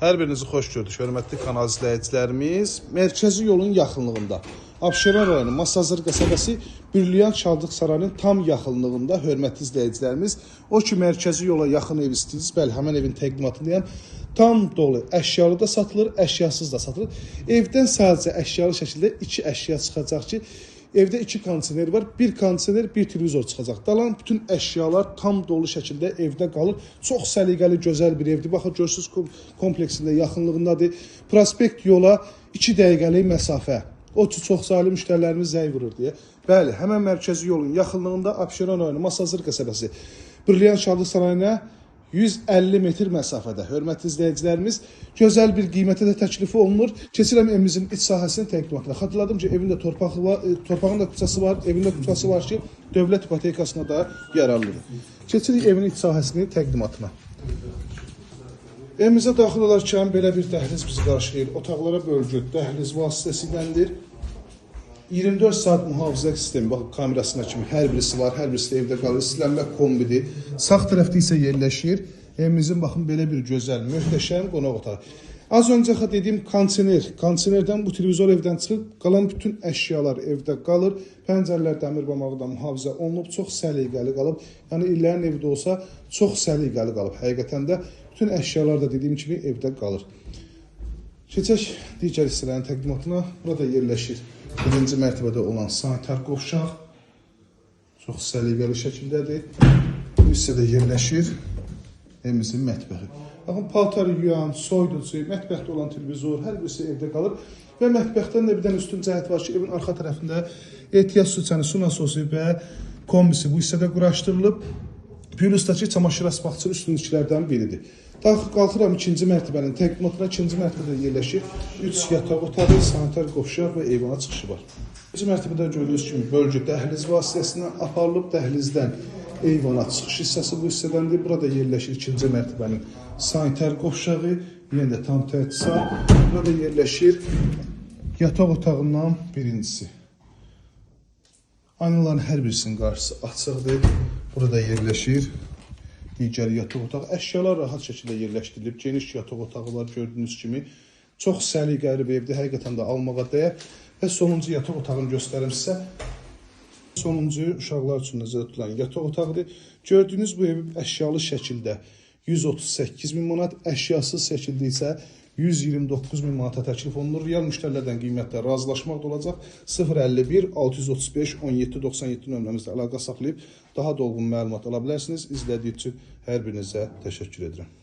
Hər birinizi xoş gördük, hörmətli kanal izləyicilərimiz. Mərkəzi yolun yaxınlığında, Abşeron rayonu Masazır qəsəbəsi Bürlüyan Çaldıq Sarayının tam yaxınlığında, hörmətli izləyicilərimiz. O ki, mərkəzi yola yaxın ev istəyirsiniz, bəli, həmən evin təqdimatındayım. Tam dolu əşyalı da satılır, əşyasız da satılır. Evdən sadəcə əşyalı şəkildə 2 əşya çıxacaq ki, evdə 2 kondisioner var, 1 kondisioner, 1 televizor çıxacaq. Dalan bütün əşyalar tam dolu şəkildə evdə qalır. Çox səliqəli, gözəl bir evdir. Baxın, görürsünüz kompleksində yaxınlığındadır. Prospekt yola 2 dəqiqəlik məsafə. O ki, çox sayılı müştərilərimiz zəng vurur deyə. Bəli, həmən mərkəzi yolun yaxınlığında Abşeron rayonu Masazır qəsəbəsi Bürlüyan Çaldıq Sarayına 150 metr məsafədə. Hörmətli izləyicilərimiz, gözəl bir qiymətə də təklif olunur. Keçirəm evimizin iç sahəsinin təqdimatına. Xatırladım ki, evində torpağın da küçəsi var, evində küçəsi var ki, dövlət ipotekasına da yararlıdır. Keçirik evin iç sahəsinin təqdimatına. Evimizə daxil olarkən belə bir dəhliz bizi qarşılayır. Otaqlara bölgü dəhliz vasitəsiyləndir. 24 saat mühafizə sistemi, baxın, kamerasına kimi hər birisi var, hər birisi də evdə qalır. İstənilmə kombidir. Sağ tərəfdə isə yerləşir. Evimizin, baxın, belə bir gözəl, möhtəşəm qonaq otağı. Az öncə dediyim kondisionerdən bu televizor evdən çıxır, qalan bütün əşyalar evdə qalır. Pəncərələr dəmir bamaqdan mühafizə olunub, çox səliqəli qalıb. Yəni, illərin evdə olsa, çox səliqəli qalıb. Həqiqətən də bütün əşyalar da dediyim kimi evdə qalır. Keçək digər hissələrin təqdimatına. Burada yerləşir. Birinci mərtəbədə olan sanitar qovşaq çox səliqəli şəkildədir. Bu hissədə yerləşir evimizin mətbəxi. Baxın, paltar yuyan, soyuducu, mətbəxdə olan televizor, hər birisi evdə qalır. Və mətbəxdən də bir dənə üstün cəhət var ki, evin arxa tərəfində ehtiyat su çəni, su nasosu və kombisi bu hissədə quraşdırılıb. Pürüsdəki çamaşır asbaqçı üstünlüklərdən biridir. Qalxıram 2-ci mərtəbənin təqdimatına, 2-ci mərtəbədə yerləşir 3 yataq otağı, sanitar qovşaq və eyvana çıxışı var. 2-ci mərtəbədə gördüyünüz kimi bölgü dəhliz vasitəsilə aparılıb, dəhlizdən eyvana çıxış hissəsi bu hissədəndir. Burada yerləşir 2-ci mərtəbənin sanitar qovşağı, yenə də tam təchizat. Burada yerləşir yataq otağından birincisi. Aynaların hər birisinin qarşısı açıqdır. Burada yerləşir digər yataq otağı. Əşyalar rahat şəkildə yerləşdirilib. Geniş yataq otağı var gördüyünüz kimi. Çox səliqəli bir evdə, həqiqətən də almağa dəyər. Və sonuncu yataq otağını göstərim sizə. Sonuncu uşaqlar üçün nəzərdə tutulan yataq otağıdır. Gördüyünüz bu ev əşyalı şəkildə 138 min manat, əşyasız şəkildə isə 129 min manata təklif olunur. Real müştərilərdən qiymətlə razılaşmaq da olacaq. 051 635 17 97 nömrəmizdə əlaqə saxlayıb daha dolğun məlumat ala bilərsiniz. İzlədiyi üçün hər birinizə təşəkkür edirəm.